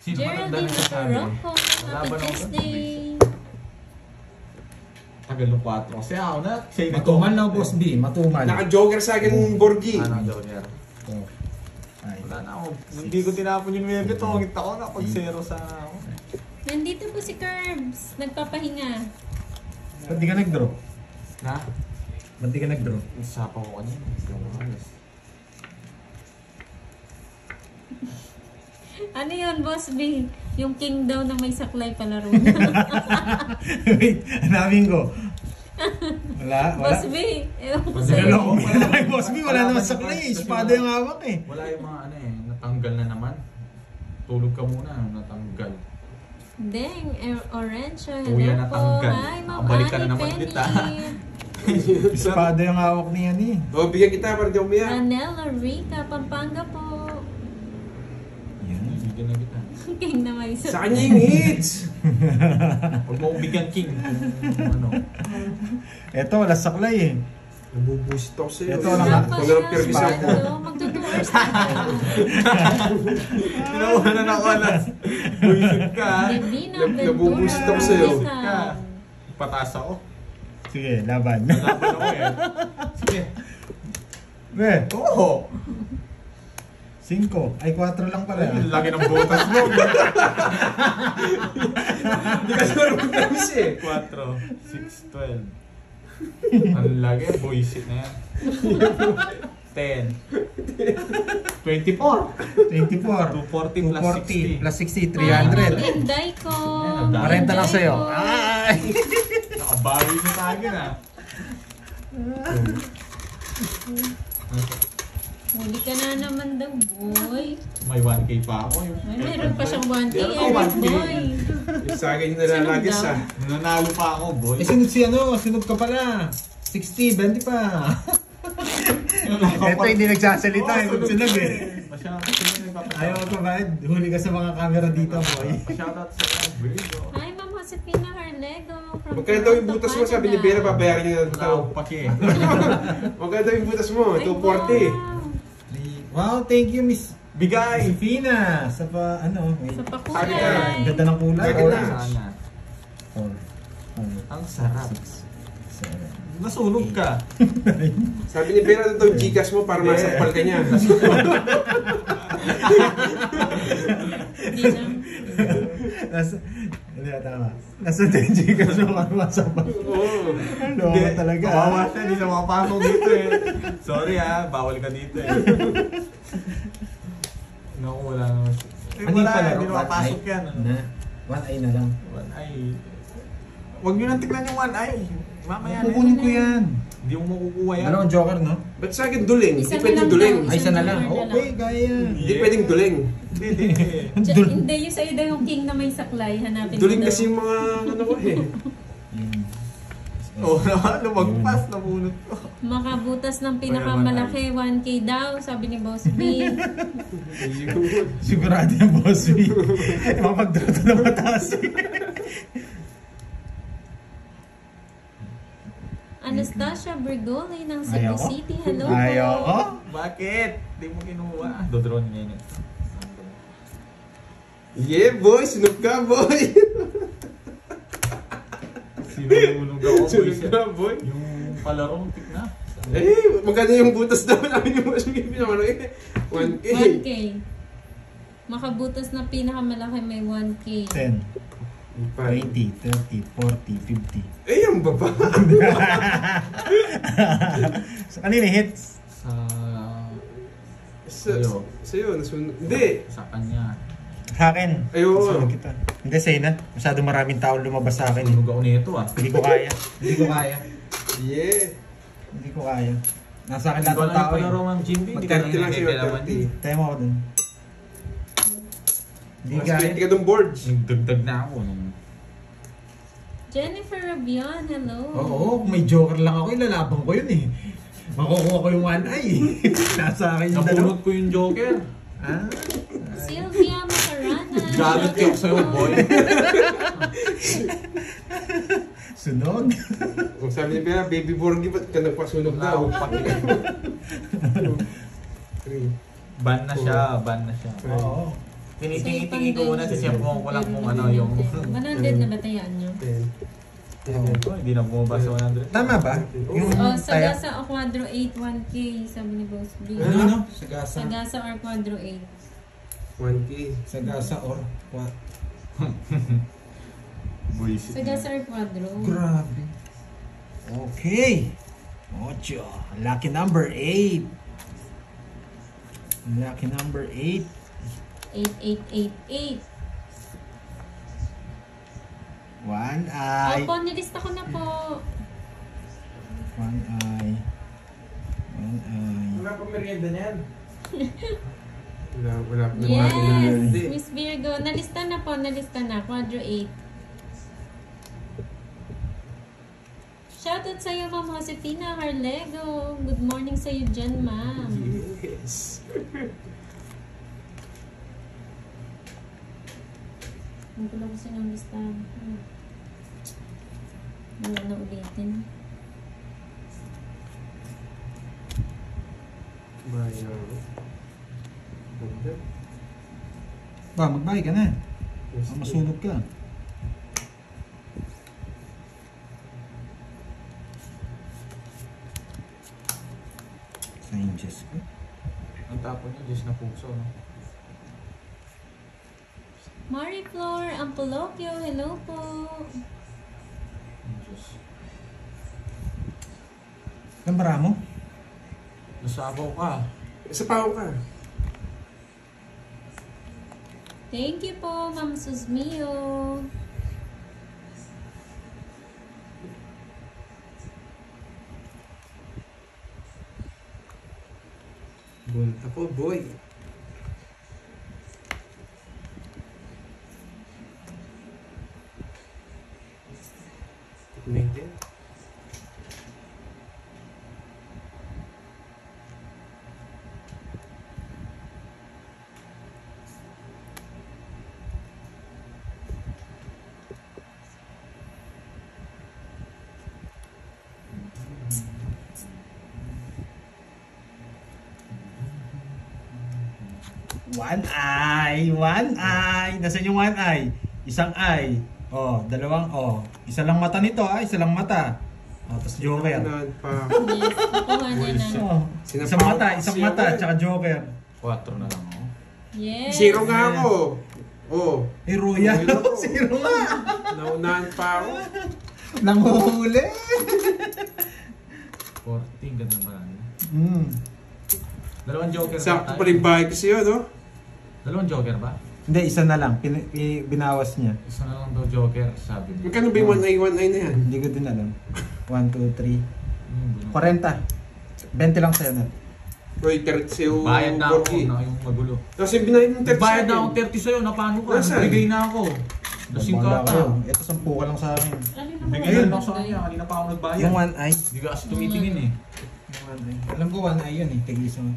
Sino ba Geraldine nagsasabi? Rocco, happy Tuesday. Tagal ng 4. Kasi ako na. Matumal na Boss B, matumal. Naka-joker sa akin, Borgie. Ano, Joker? Oh. Ay. Wala na ako. Hindi ko tinapon yung meme. Tungit ako na pag 0 sa ako. Nandito po si Curbs, nagpapahinga. Ba't di ka nag-draw? Na? Ba't di ka nag-draw? Usapa ko kanina. Yung ayos. Ano yun, Boss B? Yung king daw na may saklay palaro na. Wait, hanapin ko. Wala? Boss B, ewan ko Kasi sa'yo. Ay, Boss B, wala naman sa clay. Espada yung hawak eh. Wala yung mga ano eh. Natanggal na naman. Tulog ka muna. Natanggal. Deng, orange. Kuya Hello po. natanggal. Hi, Ma'am Nakabalik ka na Annie naman Penny. dito, Espada yung hawak niya ni. O, bigyan kita para di ako umiyak. Ranela Rica, Pampanga po. Yan. Bigyan na kita. King na may Sa saklay. kanya yung hits. Huwag mo bigyan king. Kung ano. Eto, wala sa clay eh. Nabubusit ako sa'yo. Ito, Wala naka- pa Kung siya. lang permis ako. Magtutuwers na tayo. Tinawanan ako na. Buisit ka. Divina Nabubusit ako Ventura. sa'yo. Ka. Pataas ako. Sige, laban. Laban ako eh. Sige. Be, Oo. 5. Ay, 4 lang pala. Ang laki ng botas mo. Hindi kasi marunong permis eh. 4, 6, 12. Ang laki. Buisit na yan. 10. 24. 24. 240 plus 240 60. plus 60, Hi, 300. Inday ko. Ayan, 40 lang sa'yo. Ay! Nakabawi sa tagin ah. Huli ka na naman daw, boy. May 1K pa ako. Ay, meron pa siyang 1K, Meron pa Eric, 1K. boy. Sa akin yung nalalagis Sunod ah. Nanalo pa ako, boy. Eh, sunod si ano, sunod ka pala. 60, 20 pa. Ito hindi nagsasalita, sunod eh. Masyadot sa mga Ayaw ka ba? Huli ka sa mga camera dito, boy. Masyadot sa mga video. Hi, Ma'am Josefina Harlego. from Magkano daw yung butas mo? Sabi ni Canada. Bera, babayaran niya na Wala ito. akong paki. Magkano daw yung butas mo? Ay, 240. wow. Wow, thank you, Miss Bigay! Fina. Sa pa, ano, wait. Sa Sabi pakulay. ka. Ganda ng kulay. Sabi na. Sana. 4, Ang sarap. 7. Nasunog ka. Sabi ni Bera, ito yung Gcash mo para masakpal ka niya. Hindi na. Hindi, tama. Nasa 10 ka sa mga masama. Oo. Loko talaga. Kawawa siya, hindi siya makapasok dito eh. Sorry ah, bawal ka dito eh. Naku, wala naman siya. Eh, Ano yung wala, palaro? hindi One makapasok eye? yan. Na, 1 eye na lang. One eye. Huwag nyo nang tignan yung one eye. Mamaya na Kukunin ko yan. Hindi mo makukuha yan. Dalawang joker, no? Ba't sa akin duling? Isa Hindi na pwedeng lang duling. daw. Ay, isa na lang. Isang joker na Okay, lang. gaya. Hindi pwedeng duling. Hindi. Hindi, yung sa'yo daw yung king na may saklay. Hanapin mo Duling daw. kasi yung mga ano ko eh. Oo naman, lumagpas, nabunot ko. Makabutas ng pinakamalaki, 1K daw, sabi ni Boss B. Sigurado yung boss B. Mapag-draw to na mataas. Anastasia Bergoli ng Cebu Ayaw ko. City. Hello Ayaw po. ko. Bakit? Hindi mo kinuha. Dodron niya yun. Yeah boy, sunog ka boy. Sinunog ako. Sunog ka boy. Yung palarong tik na. Eh, magkano yung butas daw namin yung mas mga pinamano eh. 1K. 1K. Makabutas na pinakamalaki may 1K. 10, 20, 30, 40, 50. Eh, yung baba. So, kanina hits? Sa'yo. Sa'yo, nasunog. Hindi. Sa kanya. Sa akin. Ayoko. Sunog kita. Hindi, say na. Masyado maraming tao lumabas sa akin. Sinunog ako nito ah. Hindi ko kaya. Hindi ko kaya. Yeah. Hindi ko kaya. Nasa akin Hindi lahat ko ng alam tao yung palaro eh. ng Jimby. Hindi ko Mag-30 lang siya, kailangan 30. eh. Tayo mo ako dun. Hindi Mas kaya. 20 ka dong boards. Nagdagdag na ako nung... Jennifer Rabion, hello. Oo, kung may joker lang ako, ilalabang ko yun eh. Makukuha ko yung one eye eh. Nasa akin yung dalawa. Napulot ko yung Joker. Ah, Sylvia Macarana. Galit kayo sa'yo, boy. sunog. Kung sabi ni Bea, baby Borgie, ba't ka nagpasunog Wala daw? akong paki. 3. Ban na siya, ban na siya. Oo. Tinitingin ko muna sa siya kung lang kung ano yung... 100 na ba tayaan nyo? 10. Oh, hindi na bumaba sa 100. Tama ba? Yung Oh, taya? Sagasa o Quadro 8, 1K, sabi ni Boss B. Ano? Sagasa. Sagasa or Quadro 8. 1K. Sagasa or what? Buisit. Sagasa or Quadro. Grabe. Okay. Ocho. Lucky number 8. Lucky number 8. 8888. One eye. Opo, nilista ko na po. One eye. One eye. Wala pa merienda niyan. Wala pa Yes! Miss Virgo, nalista na po, nalista na. Quadro 8. Shoutout sa'yo, Ma'am Josefina Harlego. Good morning sa'yo dyan, Ma'am. Yes. Hindi ko lang gusto niyong listahan. Wala na ulitin. Bayan. Ganda. Ba, magbahay ka na. Yes, Masunog ka. Saint Diyos ko. Ang tapon niya, Diyos na puso. No? Marie Flor Ampolokyo, hello po. Ang Diyos. Gambara mo? Nasabaw ka. Sa pao ka. Thank you po, Ma'am Susmio. Bunta po, boy. Tignan. One eye. One eye. Nasaan yung one eye? Isang eye. Oh, dalawang oh. Isa lang mata nito ah. Isa lang mata. Oh, tapos joker. Sinapunan pa. Yes, nakuha niya na. Oh, isang mata. Isang mata. Tsaka joker. 4 na lang ako. Yes. Zero nga ako. Oh. Eh, royal. Royal ako. Zero nga. Naunahan pa ako. Nanguhuli. 14, ganda ba lang. Hmm. Dalawang joker ba Sakto tayo? pa rin bahay kasi yun, no? Dalawang joker ba? Hindi, isa na lang. Binawas niya. Isa na lang daw joker, sabi niya. Magkano ba yung 1 eye na yan? Hindi ko din alam. 1, 2, 3. 40. 20 lang sa'yo na. Roy, 30 sa'yo. Bayad na ako 40. na yung magulo. Kasi binayad ng 30 Bayad na sa'yo. akong 30 sa'yo, napano ka? Nasaan? Bigay na ako. Lasing ka Wala ata. kayo. Ito, 10 ka lang sa akin. Ano yung Bigay na lang sa kanya, kanina pa ako nagbayad. Yung one eye. Hindi ka kasi tumitingin eh. Yung one eye. Alam ko one eye yun eh. Tigis mo.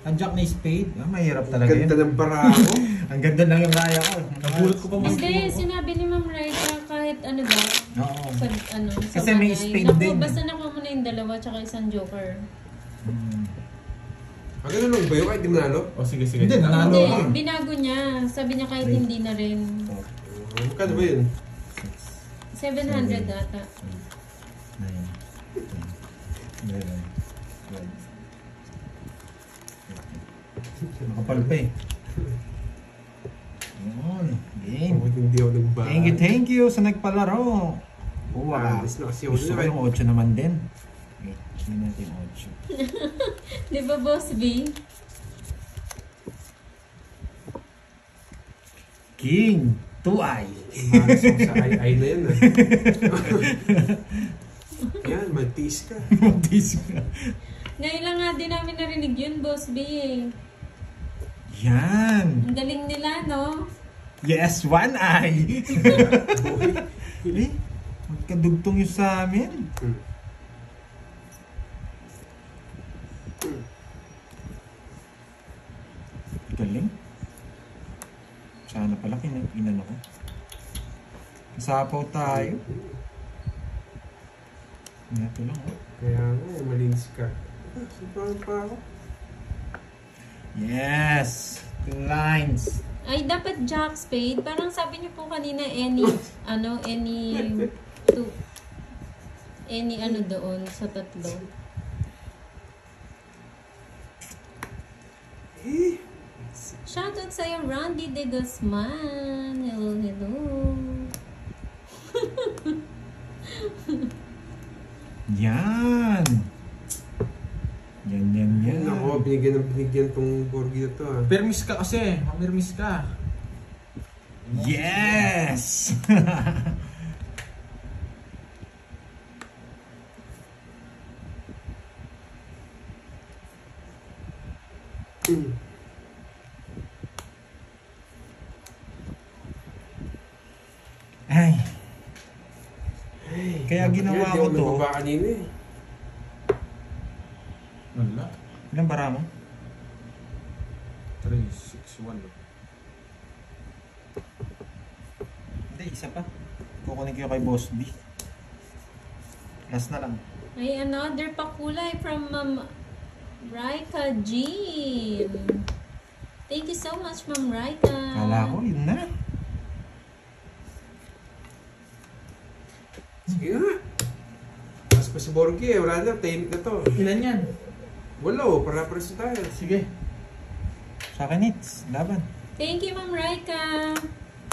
Ang jack na spade. Ah, mahirap talaga yun. Ganda ng bara ako. Ang ganda lang yung raya ko. Nagulat ko pa mo. Hindi, sinabi ni Ma'am Raisa kahit ano daw. Oo. Sa, ano, sa Kasi may bagay. spade Naku, din. basta nakuha mo na yung dalawa tsaka isang joker. Hmm. Ano lang ba yun? Kahit di manalo? O sige, sige. Hindi, nanalo Hindi, ako. binago niya. Sabi niya kahit Wait. hindi na rin. Magkano ba yun? 700 ata. 9, 10, 11, 12. Nakapal pa eh. Yun. Game. Oh, hindi ako nagbayad. Thank you sa nagpalaro. Wow. Alis na kasi ako Gusto ko nila. yung 8 naman din. Wait, hindi natin 8. Di ba, Boss B? King. 2-eye. Malas ako sa ay na yan ah. Yan, magtiis ka. Magtis ka. Ngayon lang nga din namin narinig yun, Boss B. Yan. Ang galing nila, no? Yes, 1-eye. Eh, magkadugtong yung sa amin. Galing. Sana pala inano ko. Sapaw tayo. Ito lang. Oh. Kaya nga, malinis ka. Sipahan pa ako. Yes! Lines. Ay, dapat jack spade. Parang sabi niyo po kanina, any two. Any ano doon sa tatlo. Shoutout sa'yo, Randy de Guzman. Hello, hello. Yan. Yan. Ako, binigyan tong Borgi na to ah. Permis ka kasi. Mamirmis ka. Yes! Ay. Kaya ginawa ko to. Hindi ako kanina eh. Wala. Ilang bara mo? 3, 6, 1. Hindi, isa pa. Kukunin ko kay Boss B. Last na lang. Ay, another pakulay from Raika Jean. Thank you so much, Ma'am Raika. Kala ko, yun na. Sige nga. Mas pa si Borgi eh. Wala na. Tahimik na to. Ilan yan? Wala oh. Para-pares tayo. Sige. Sa akin, it's laban. Thank you, Ma'am Raika.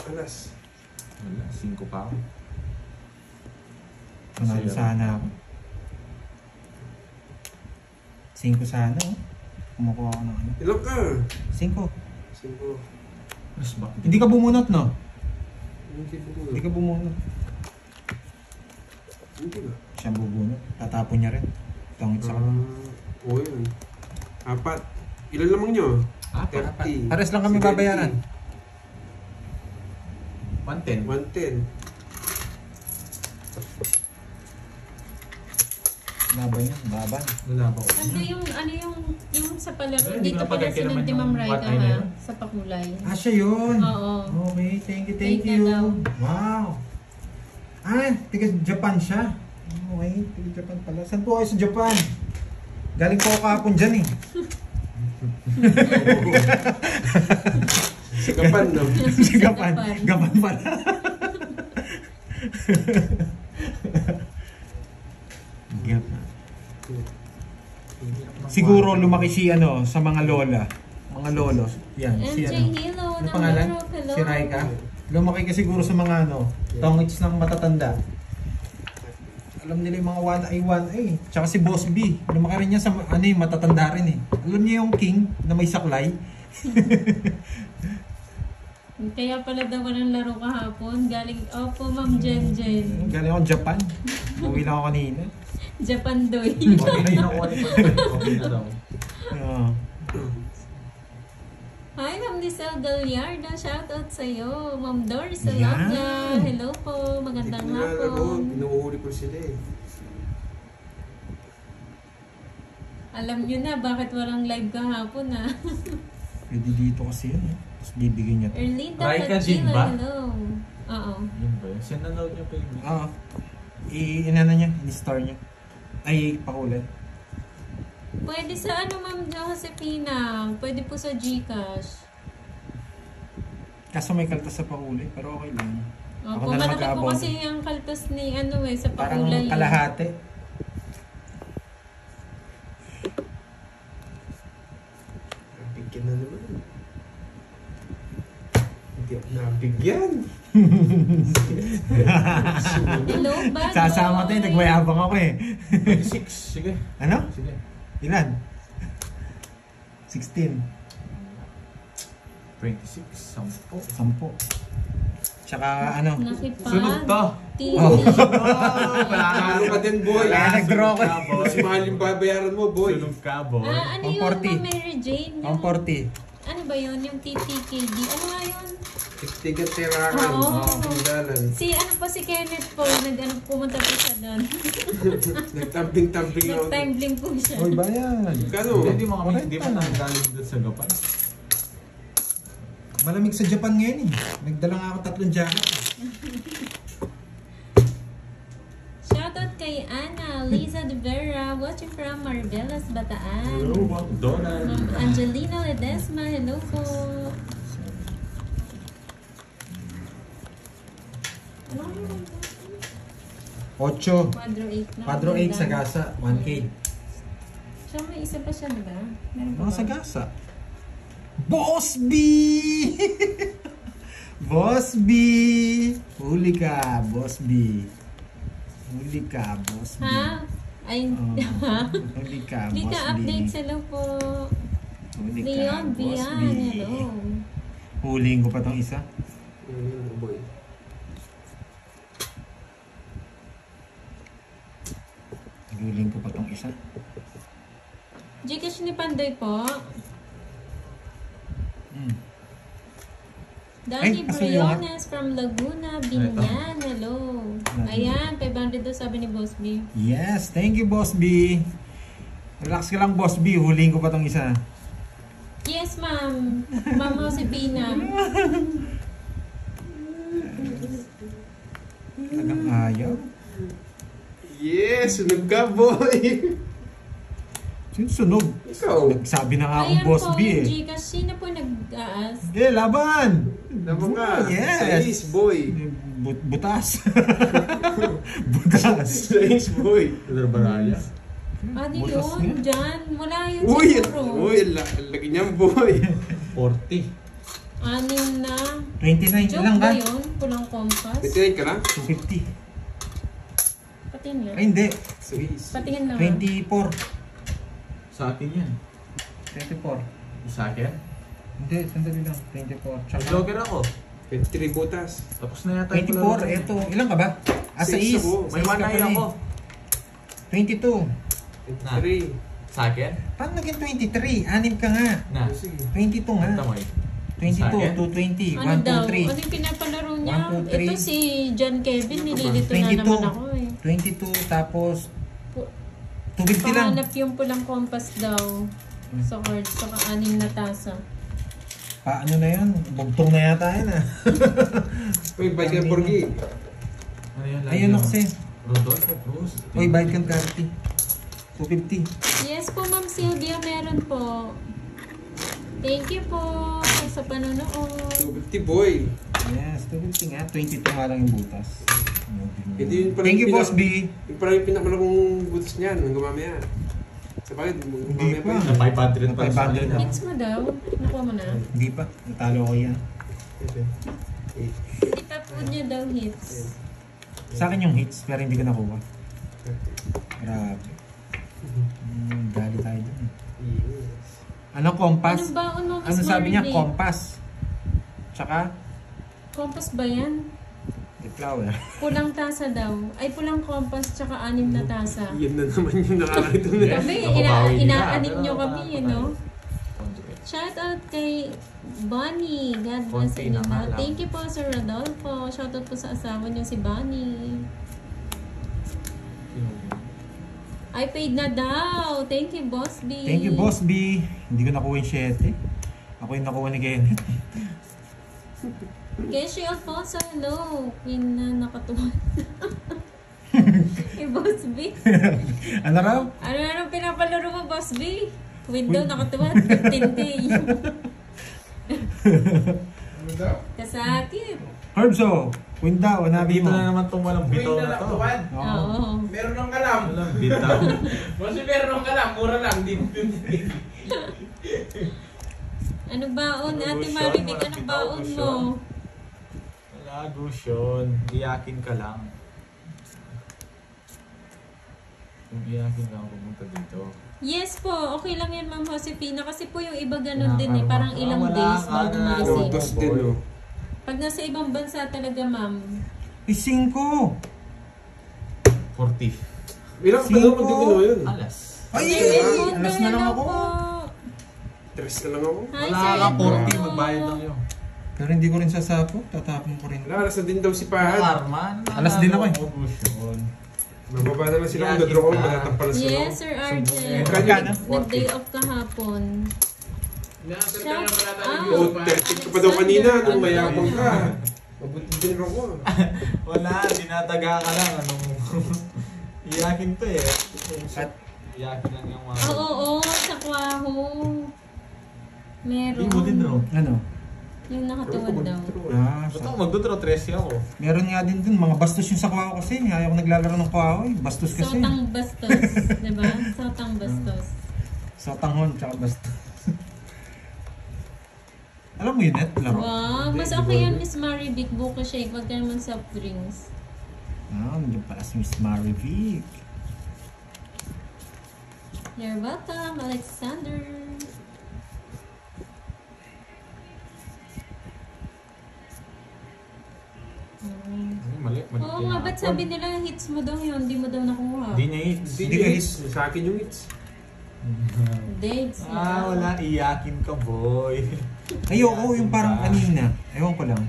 Alas. Wala. 5 pa ako. Panalo sana ako. 5 sana, oh. Kumukuha ako ng ano. Ilan ka? 5. 5. Mas bakit? Hindi ka bumunot, no? Hindi po. Hindi ka bumunot. Hindi ba? Siya bubunot. Tatapon niya rin. Tangit sa kanya. Oo yun. 4. Ilan lamang nyo? 30. Pares lang kami babayaran. 110. 110. Laban yun, laban. Wala pa ko. Ano yung sa palaro? Hindi Dito ko pala napagay sinunod naman ni Ma'am yung Raika what I ha? know. Sa pakulay. Ah, siya yun. Oo. Okay, thank you. Thank you daw. Wow. Ah, tiga Japan siya. Okay, tiga Japan pala. Saan po kayo sa Japan? Galing po ako kahapon dyan eh. Sa Gapan, no? Sa Japan. Gapan pala. Japan. Siguro lumaki si ano sa mga lola. Mga lolo. Yan, si MJ ano. Hilo. Ano pangalan? Hello. Si Raika. Lumaki ka siguro sa mga ano, tongits ng matatanda. Alam nila yung mga 1A. Tsaka si Boss B. Lumaki rin niya sa ano yung matatanda rin eh. Alam niya yung king na may saklay. Kaya pala daw walang laro kahapon. Galing, opo, Ma'am Jen Jen. Galing ako Japan. Uwi lang ako kanina. Japan Doy. Okay na ako. Okay na daw. Oo. Hi, Ma'am Lisel Gallardo. Shoutout sa'yo. Ma'am Doris Yan. Salapla. Hello po. Magandang Hindi ko nalaro. hapon. Pinuhuli ko sila eh. Alam nyo na bakit walang live kahapon ha. Pwede dito kasi yun eh. Tapos bibigyan niya. Erlinda Raika Jean Pachila. ba? Hello. Oo. Yun ba yun? Sinanood niya pa yun. Oo. Inano niya, in-star niya. Ay, pakulit. Pwede sa ano, Ma'am Josefina. Pwede po sa GCash. Kaso may kaltas sa pakuli, pero okay lang. Ako Opo, na lang malaki po mag-aabon. kasi yung kaltas ni ano eh, sa Parang pakulay. kalahati. Nabigyan na naman. Hindi ako nabigyan. Hello, bad Sasama tayo, boy. nagmayabang ako eh. 26. Sige. Ano? Sige. Ilan? 16. 26. 10. 10. Tsaka ano? Nakipad. Sunod to. TV. Ano ka din, boy? Ah, nag-draw ko. Mas mahal yung babayaran mo, boy. Sunod ka, boy. Ano Ang yun, 40. Ma'am Mary Jane? Ang 40. Ano ba yun? Yung TTKD? Ano nga yun? Tigat tirakan. Oo. Tinggalan. Si ano po si Kenneth po, pumunta po siya doon. Nagtamping-tamping na ako. Nag-time bling po siya. Oy, bayan. Kano? Hindi mo kami, hindi mo nanggaling doon sa Gapan. Malamig sa Japan ngayon eh. Nagdala nga ako 3 jacket. Shoutout kay Ana, Liza De Vera, watching from Marvelas, Bataan. Hello, Donald. Ma'am Angelina Ledesma, hello po. Ano kaya? 8. Quadro 8 na. Quadro 8 sagasa, 1K. Siya may isa pa siya, diba? Meron pa Mga ba? sagasa. Boss B! Boss B! Huli ka, Boss B. Huli ka, Boss B. Ha? Ay, ha? Huli ka, Hindi Boss ka B. update sa po. Huli ka, Leon Boss B. Vian, hello. Huliin ko pa tong isa. Boy. Huliin ko pa tong isa. Gcash ni Pandoy po. Danny Ay, asan yung Briones from Laguna, Binyan. Hello. Ayan, 500 daw sabi ni Boss B. Yes, thank you, Boss B. Relax ka lang, Boss B. Huliin ko pa tong isa. Yes, ma'am. Ma'am Josepina. Talagang ayaw. Yes, sunog ka, boy. Sino sunog? Ikaw. Nagsabi na nga akong Ayan Boss po, B yung eh. Gcash. Sino po nag-aas? Eh, laban! Naman ka. Yes. Sais, boy. Butas. Butas. Sais, boy. Pedro Baraya. Ano Butas yun? nga. Diyan? Wala yun Uy, siguro. uy, lagi niyan, boy. 40. Anim na. 29 Joke lang ba ka? yun? Pulang kompas? Bitinay ka na? 250. Patingin nga. Ay, hindi. Sais. Patingin na nga. 24. Sa akin yan. 24. Sa akin? Hindi, sandali lang. 24. Tsaka Vlogger ako. 23 butas. Tapos na yata yung 24. Eto. Ilan ka ba? Ah, sa Sais is. ako. May 1 eye ako. 22. 23. Sa akin? Paano naging 23? Anim ka nga. Na. Sige. 22 nga. Ito mo eh. 22, Sa akin? 220, Ano 1, daw? 2, 3. Ano yung pinapalaro niya? 1, 2, 3. Ito si John Kevin, nililito na 22. naman ako eh. 22, tapos Pu- 250 lang. Pahanap yung pulang kompas daw sa cards, saka anim na tasa. Paano na yun? Bugtong na yata yun ah. Uy, bike ka, Borgi. Ano yun? Ayun ako kasi. Rodolfo Cruz. Uy, bayad kang 30. 250. Yes po, Ma'am Sylvia, meron po. Thank you po sa panonood. 250, boy. Yes, 250 nga. 22 nga lang yung butas. Hindi yun pala Thank you, yung Boss B. Yung pala yung pinakamalakong butas niyan, hanggang mamaya. Sa bakit? Mamaya pa. Na 500 pa. 500 Hits mo daw. Nakuha mo na. Hindi pa. Natalo ko yan. Hindi pa po niya daw hits. Sa akin yung hits, pero hindi ko nakuha. Grabe. Gali tayo dun. Yes. Ano, kompas? Anong baon mo, Ano Miss sabi niya? Marley? Kompas. Tsaka, Kompas ba yan? the flower. Pulang tasa daw. Ay, pulang kompas tsaka anim na tasa. Yan na naman yung nakakita na. Kami, Nakubawi nila, inaanin pero nyo kami, you know? Conjugate. Shout out kay Bonnie. God bless Konti you. na nga lang. Thank you po, Sir Rodolfo. Shout out po sa asawa niyo si Bonnie. I paid na daw. Thank you, Boss B. Thank you, Boss B. Hindi ko nakuha yung 7. Ako yung nakuha ni Kenneth. Keshi Alfonso, hello. Queen na nakatuwa. Hey, Boss B. Ano raw? Ano na pinapalaro mo, Boss B? Window nakatuwa. 15 day. Ano daw? Kasakit. Herbso, win daw. Hanabi Dito mo. na naman itong walang bitaw na to. Oo. Oo. Meron ng kalam. Walang bitaw. Mas meron ng kalam, mura lang. Di Ano baon? Ano Ate ba, Marivic, Sean? anong Walang baon bitaw, mo? Wala, Gusyon. Iyakin ka lang. Kung iyakin ka lang pumunta dito. Yes po, okay lang yan, Ma'am Josefina. Kasi po yung iba ganun din eh. Parang ilang Wala days ka bago na. ma-receive. Butas din, oh. Pag nasa ibang bansa talaga, Ma'am. Eh, 5. 40. Ilang ka daw kung di ko na yun? Alas. Ay, Edmundo, alas na lang hello ako. po. Tres na lang ako. Hi, Wala Sir ka, 40. Edmundo. Magbayad lang yun. Pero hindi ko rin sasapo. Tatapon ko rin. Wala, alas na din daw si Pahad. Arman. Alas din ako eh. Gusyon. Mababa naman sila kung dadro ko, matatampalas na Yes, ako. Sir Arjen. Magkano? Nag-day off kahapon. Nakasal ka Shout ng out. Oh, 30 ka pa daw kanina nung mayabang ka. Mabuti din ako. Wala, dinataga ka lang. Anong... Iyakin to eh. At Iyakin lang yung mga... Oo, sa Kwaho. Meron. Hindi mo din, bro. ano? Yung nakatuwad daw. Ah, Ba't ako magdodraw 13 ako? meron nga din dun, mga bastos yung sa kawawa kasi. Ayaw ko naglalaro ng kawawa eh. Bastos kasi. Sotang bastos. Diba? Sotang bastos. Sotanghon, tsaka bastos. Alam mo yun, Net? Laro? Wow, mas okay yan, Miss Marivic. Buko shake. Wag ka naman soft drinks. Ah, nandiyan pala si Miss Marivic. You're welcome, Alexander. Ay, mali. Oo nga, ba't sabi nila hits mo daw yun? Hindi mo daw nakuha. Hindi niya hits. Hindi ka hits. Sa akin yung hits. Dates. Wala. Iyakin ka, boy. Ayoko, yung parang kanina. Ewan ko lang.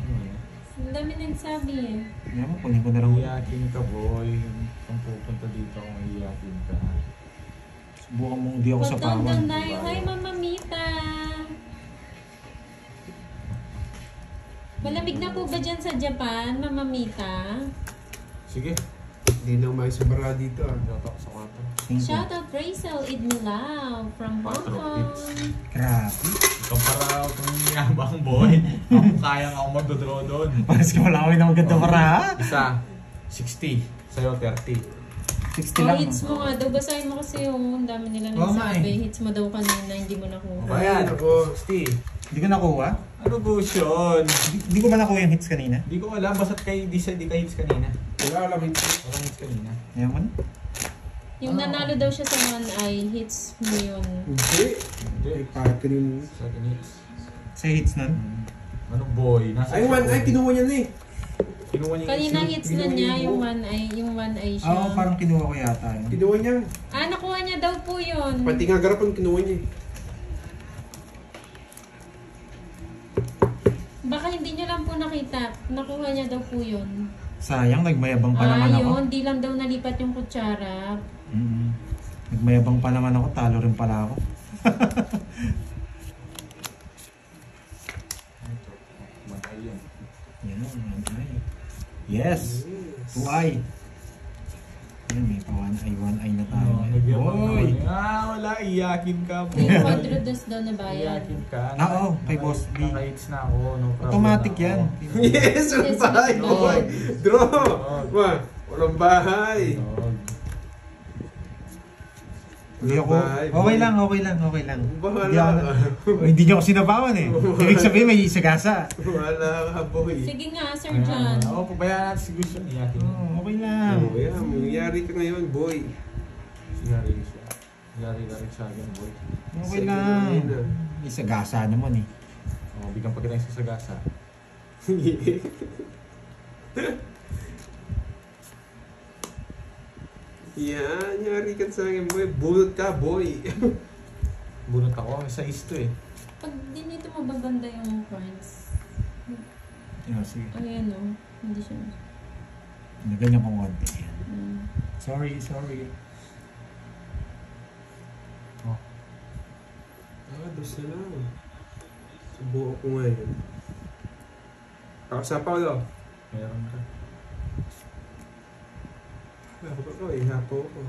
Ang dami nagsabi eh. Ayan mo, kunin ko na lang. Iyakin ka, boy. Kung pupunta dito kung iyakin ka. Subukan mong di ako sa Patong pawan. tayo. Hi, Mama Mita. Malamig na po ba dyan sa Japan, Mama Mita? Sige. Hindi na makisabara dito ah. Shout sa kwarto. Shoutout Rachel Idmilaw from Hong Patro Kong. hits. Grabe. Ikaw para kung yabang, boy. Ako kaya nga ako magdodraw doon. Paras ka wala ko yung maganda para ha? Isa, 60. Sa'yo, 30. 60 Oh, lang. hits mo nga daw. Basahin mo kasi yung dami nila Oo nga nagsabi. eh. Hits mo daw kanina, hindi mo nakuha. Ayan, Ako. 60. Hindi ko nakuha. Ano gusto yun? Hindi ko ba nakuha yung hits kanina? Hindi ko alam, basta't kay di ka hits kanina. Wala lang hits. Walang hits kanina. Ayan mo na. Yung nanalo daw siya sa one eye, hits mo yun. Hindi. Hindi. Ay, kahit ka rin. Second hits. Sa hits nun. Ano boy? Nasa Ay, one eye, kinuha niya na eh. Kinuha niya Kanina hits na niya yung one eye siya. Oo, parang kinuha ko yata yun. Kinuha niya. Ah, nakuha niya daw po yun. Pati nga garapan, kinuha niya eh. Baka hindi niyo lang po nakita. Nakuha niya daw po yun. Sayang, nagmayabang pa naman ako. Yun. Di lang daw nalipat yung kutsara. Nagmayabang pa naman ako, talo rin pala ako. Matay yan. Yan, one eye. Yes! 2 eye. Yan, may pa one eye na tayo. Boy! Wala, iyakin ka boy. Yung quadrudos daw na bayad. Iyakin ka. Oo, kay Boss B. Naka-hits na ako, no problem. Automatic na yan. ako. Yes, walang bahay. Yes, Boy. Draw. Ma, walang bahay. Dog. Hindi ako, okay lang. Bahala Hindi ako, hindi niyo ako sinabawan eh. Ibig sabihin may isagasa. Wala ka, boy. Sige nga, Sir John. Oo, pabayaan natin si Gusto. Iyakin. Oo, okay lang. Oh, yeah, mangyayari ka ngayon, boy. Yari siya. Yari ka rin sa akin, boy. Okay lang. Isagasa naman eh. Oh, bigyan pa kita yung sasagasa. Yan, yari ka sa akin, boy. Bulot ka, boy. Bunot ako, sa isto eh. Pag dinito mo ba banda yung cards? Yeah, sige. Ayan o. Hindi siya. Ganyan kong konti. Mm. Sorry. Dos na lang. Subukan ko ngayon. Kakasapa ko daw. Meron ka. Hapo ko eh, hapo ko.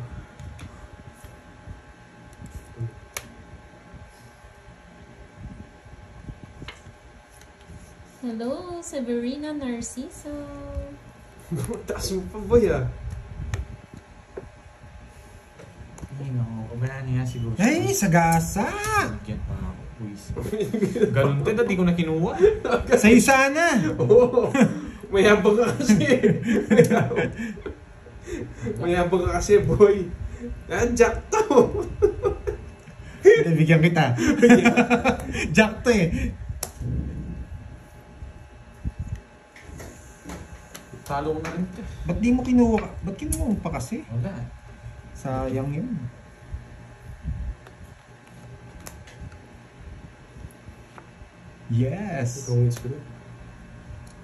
Hello, Severina Narciso. Taas mo pa, boy ah. Ay, naku. Pabayaan niya si Gusto. Ay, sagasa! Get pa ako. Please. Ganun din, dati ko na kinuha. Sa'yo sana! Oo. Mayabang ka kasi. Mayabang ka kasi, boy. Ah, Jack to. Bigyan kita. Jack to eh. Talo ko na rin ito. Ba't di mo kinuha? Ba't kinuha mo pa kasi? Wala. Sayang yun. Yes! Ikaw ngits ko na.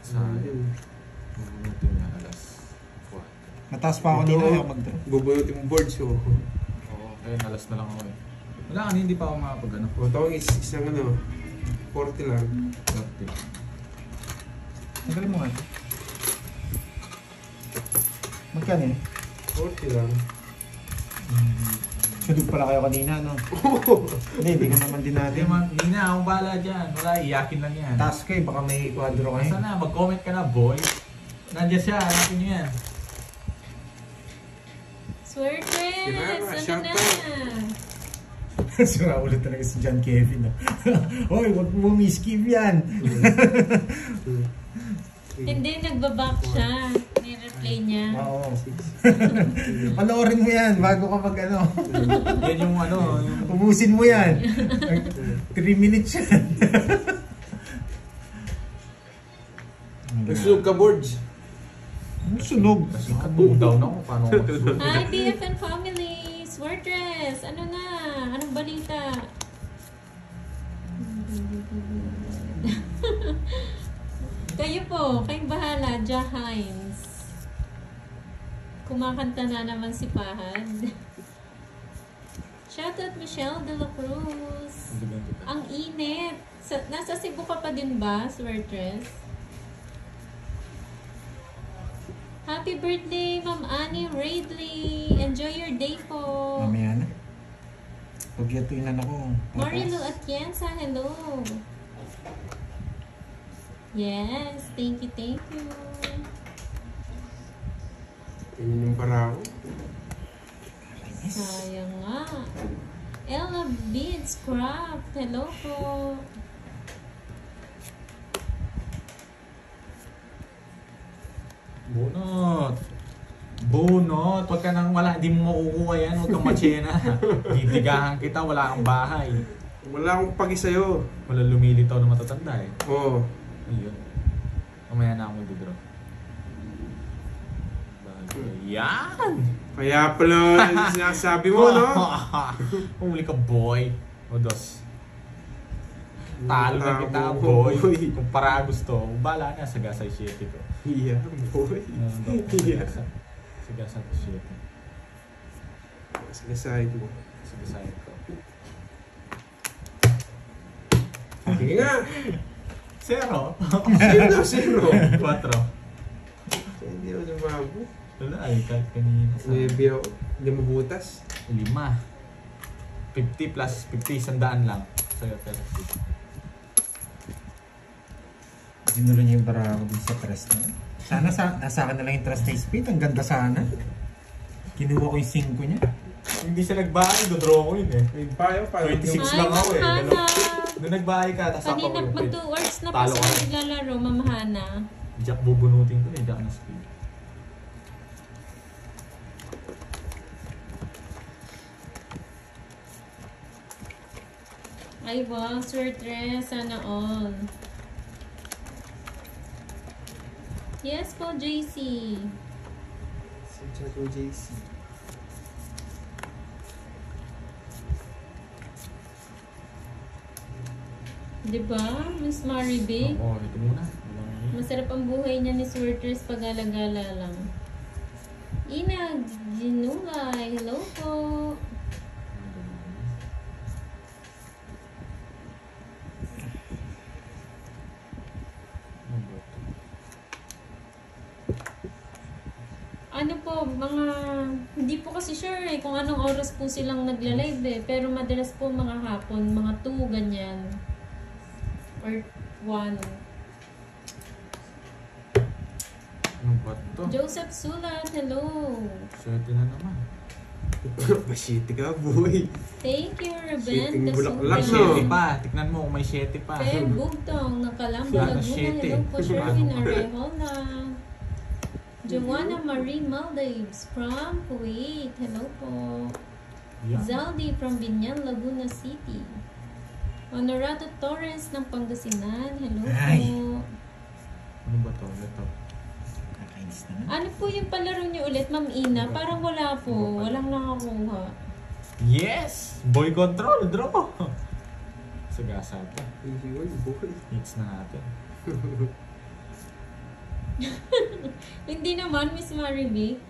Sayang. Mabunutin niya alas 4. Mataas pa ako nila ayaw mag-draw. Bubunutin mo boards ko. Oo, kaya alas na lang ako eh. Wala ka, hindi pa ako makapag ano. O, tawag isang ano. 40 lang. 30. Magaling mo nga. Magkano eh? 40 lang. Sunod pala kayo kanina, no? Hindi ko naman din Hindi natin. man, hindi na, akong bahala dyan. Wala, iyakin lang yan. Task kayo, baka may kwadro kayo. Basta na, mag-comment ka na, boy. Nandiyan siya, hanapin niyo yan. Swerte! Sira, Sana shout na! out. Sira ulit talaga si John Kevin. No? Hoy, wag mo miskip yan. Hindi, nagbaback siya. Ni-replay niya. Oo. Panoorin mo yan bago ka mag ano. Yan yung ano, yung... Ubusin mo yan. 3 minutes yan. Nagsunog ka, boards. Ano sunog? Kasi katudaw na ako, paano ako magsunog? Hi, BFN family! Swertres! Ano na? Anong balita? Kayo po, kayong bahala, Ja Hines. Kumakanta na naman si Pahad. Shoutout Michelle De La Cruz. Ang init. Nasa Cebu ka pa din ba, Swertres? Happy birthday, Ma'am Annie Raidley. Enjoy your day po. Mamaya na. Pagyatuinan ako. Marilu Atienza, hello. Yes, thank you, thank you. Ganyan yung para ako. Sayang nga. Ella Beads Craft, hello po. Bunot! Bunot! Huwag ka nang wala, hindi mo makukuha yan. Huwag kang matsena. Ditigahan kita, wala kang bahay. Wala akong pagi sa'yo. Wala lumilitaw na matatanda eh. Oo. Ayun. Mamaya na ako mag-draw. Yan! Kaya pala yung sinasabi mo, no? Huli ka, boy. O dos. Talo na kita, Boy. boy. Kung para gusto, bala na sa gasay 7 ko. Yeah, boy. Yeah. Sa gasay 7. Sagasay ko. Sa gasay ko. Sige nga. 0. Zero. 4. Hindi ako sumabo. Wala ay, kahit kanina. Maybe ako. Hindi mabutas. 5. 50 plus 50, 100 lang. Sa'yo, pero Sinulo niya yung bara ako dun sa trust na. Sana nasa akin na lang yung trust na speed. Ang ganda sana. Kinuha ko yung 5 niya. hindi siya nagbahay, dodraw ko yun eh. May payo, payo. 26 Hi, lang ako eh. Ma'am Hana. Doon nagbahay ka, tapos ako Kanina yung mag 2 hours na pa Talo sila ka. naglalaro, Ma'am Hana. Jack bubunutin ko eh, Jack na speed. Ay wow, Sir Tres, sana all. Yes po, JC. Si Chaco JC. Diba, Miss Maribig? Oo, ito muna. Masarap ang buhay niya ni Sir Tres pag alagala lang. Inag, Ginulay, hello po. Ano po, mga, hindi po kasi sure eh kung anong oras po silang nagla-live eh. Pero madalas po mga hapon, mga 2 ganyan. Or 1. Ano ba ito? Joseph Sulat, hello. Swerte na naman. Masiti ka, boy. Thank you, Sweeting Ruben. bulaklak, May no? 7 pa. Tignan mo kung may 7 pa. Fair Bugtong ng Calamba, Sana Laguna. shit eh. Hello po, Sherwin Ano? Arejola. Joanna Marie Maldives from Kuwait. Hello po. Yan. Zaldi from Binyan, Laguna City. Honorato Torres ng Pangasinan. Hello Ay. po. Ano ba ito? Ito. Nakainis naman. Ano po yung palaro niyo ulit, Ma'am Ina? Parang wala po. Walang nakakuha. Yes! Boy control, draw! Sagasa ito. Easy one, boy. Hits na natin. Hindi naman, Miss Maribik.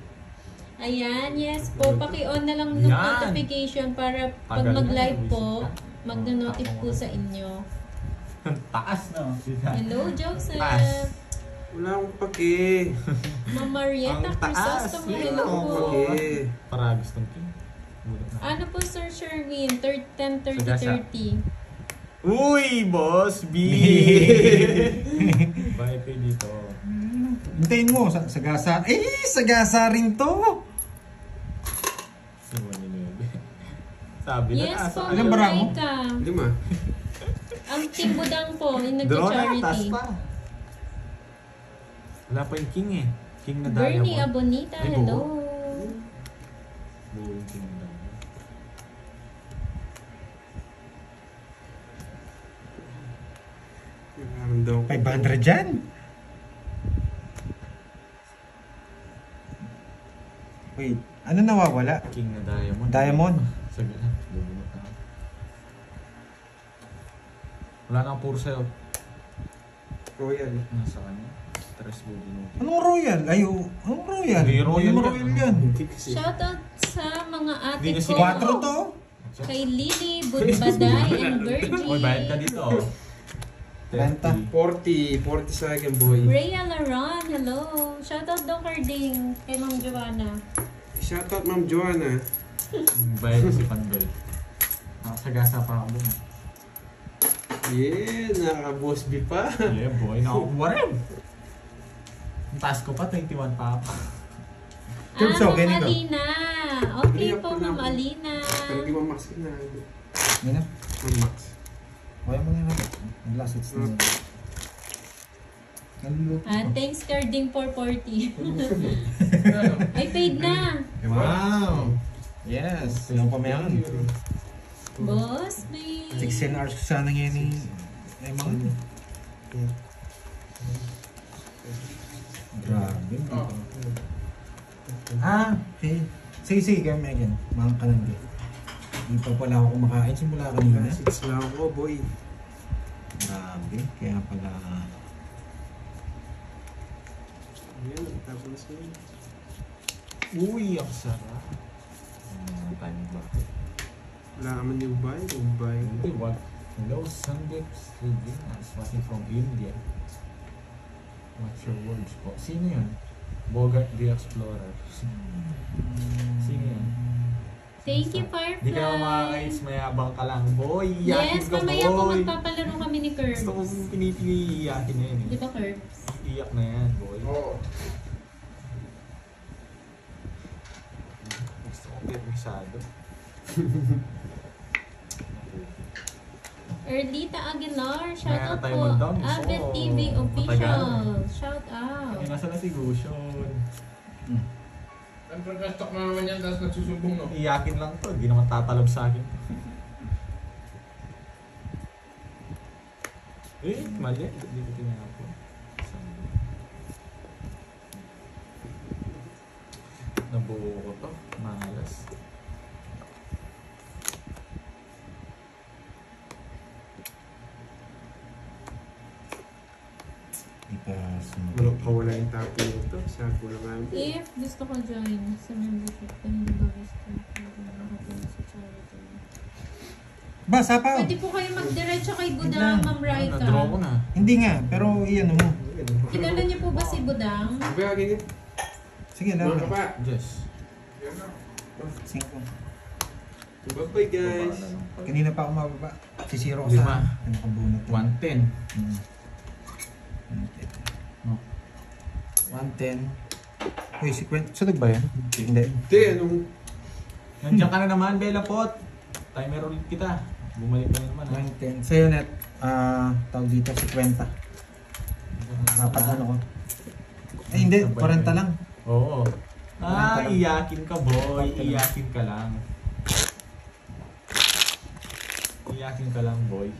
Ayan, yes po. Paki-on na lang ng Yan. notification para pag Tagal na, mag-live nawisip po, ka. mag-notif Tapos po na. sa inyo. Taas no? Hello, Joseph. Taas. Wala akong pake. Ma'am Marietta Ang taas. Crisostomo. Yun, Hello ang po. Pake. Para gustong king. Ano po, Sir Sherwin? 10, 30, Sagasa. 30. Uy, Boss B! Bye kayo dito. Hintayin mo, sagasa. Sagasa rin to. Sabi na Yes po, Ilang bara mo? Malayka. 5. Ang Team Budang po, yung Draw na, taas nag-charity. pa. Wala pa yung king eh. King na Bernie diamond. Abonita, Ay, hello. Buo yung king na diamond. Nakaramdam ko. 500 dyan. Wait, ano nawawala? King na diamond. Diamond. Sabi na, bubunot na. Wala na puro sa'yo. Royal. Nasa kanya. Tres bubunot. Anong royal? Anong royal? Hindi royal Anong yan. royal yan? Hindi kasi. Shoutout sa mga ate Hindi kasi ko. 4 to? Kay Lily, Budbaday, and Virgie. Uy, bayad ka dito. 30. 40 sa akin, boy. Rhea Laron, hello. Shoutout daw Carding kay Ma'am Joanna. Shoutout, Ma'am Joanna. Bayad si Pandol. Sagasa pa ako dun. Yeah, naka-boss B pa. Yeah, boy. Nakakuha rin. Ang taas ko pa, 21 pa ako. Kung so, Ma'am ganito. Alina. Okay po, Ma'am Alina. Pero di Ma'am Max na. Ano na? Ma'am Max. Kaya mo na yun. Ang last hits na yun. Nalulot ko. Thanks Carding 440. Ay, paid na. Wow! Yes! Ilang pa mayan? Boss, babe. 16 hours ko sana ngayon ni... Ay, mga ito. Grabe. Okay. Sige, kaya Megan. Mga kananggi. Hindi pa pala ako kumakain simula kanina. Six lang ako, boy. Grabe. Kaya pala... Ayan, tapos yun. Uy, ang sarap. Time ba? Wala naman yung Ubay. Ubay. Hindi, what? Hello, Sandeps. Reginas. Watching from India. What's your words po? Sino yun? Bogart the Explorer. Sino yun? Thank you, Firefly. Di ka naman makakais, mayabang ka lang. Boy, iyakin Yes, ka, mamaya po boy. magpapalaro kami ni Curbs. Gusto kong pinipili, iyakin na yun Di eh. ba, Curbs? Iyak na yan, boy. Oo. Gusto kong pirmisado. Erlita Aguilar, shout Meron out tayo po. mag-down. Abet Oo, TV official. matagal. Shout out. Ay, nasa na si Gushon. Siyempre, na-stock na naman yan, tapos nagsusumbong, no? Iyakin lang to, hindi naman tatalob sa akin. Mali. Hindi ko tinapon. Nabuo ko to. Malas. Wala pa wala yung tapo nito. Sabi ko naman. If gusto ko join sa membership, kung hindi ba gusto ko makatulong sa charity. Ba, sapaw! Pwede po kayo magdiretso kay Budang, Ma'am Raika. Na-draw ko na. Hindi nga, pero iyan mo. Kilala niyo po ba si Budang? Sabi ka ganyan. Sige, Mga lang. kapa. Yes. Singko. Bye-bye, guys. Kanina pa ako mababa. Si Zero ko Lima. sa nakabunot. 110. 110. Uy, si Quent. Sunod ba yan? Hindi. Hindi, anong... Nandiyan ka na naman, Bella Pot. Timer ulit kita. Bumalik ka na naman. ha? 110. Sa'yo net, tawag dito, 50. Dapat ano ko. Eh, hindi. 40 lang. Oo. Ah, 40 lang. iyakin ka, boy. 40 lang. Iyakin ka lang. Iyakin ka lang, boy.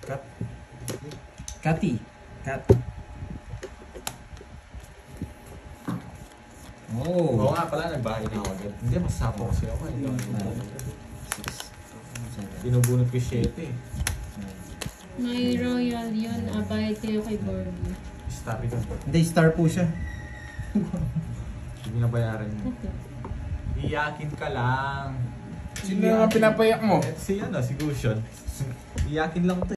Cut. Kati. Cut. Oo Oh. nga pala, nagbahay na ako agad. Hindi, masasapo kasi ako. Binubunot ko 7 eh. May royal yun. Bayad kayo kay Borgie. Star yun. Hindi, star po siya. Hindi nabayaran mo. Okay. Iyakin ka lang. Sino naman pinapayak mo? Si ano, si Gushon. Iyakin lang to.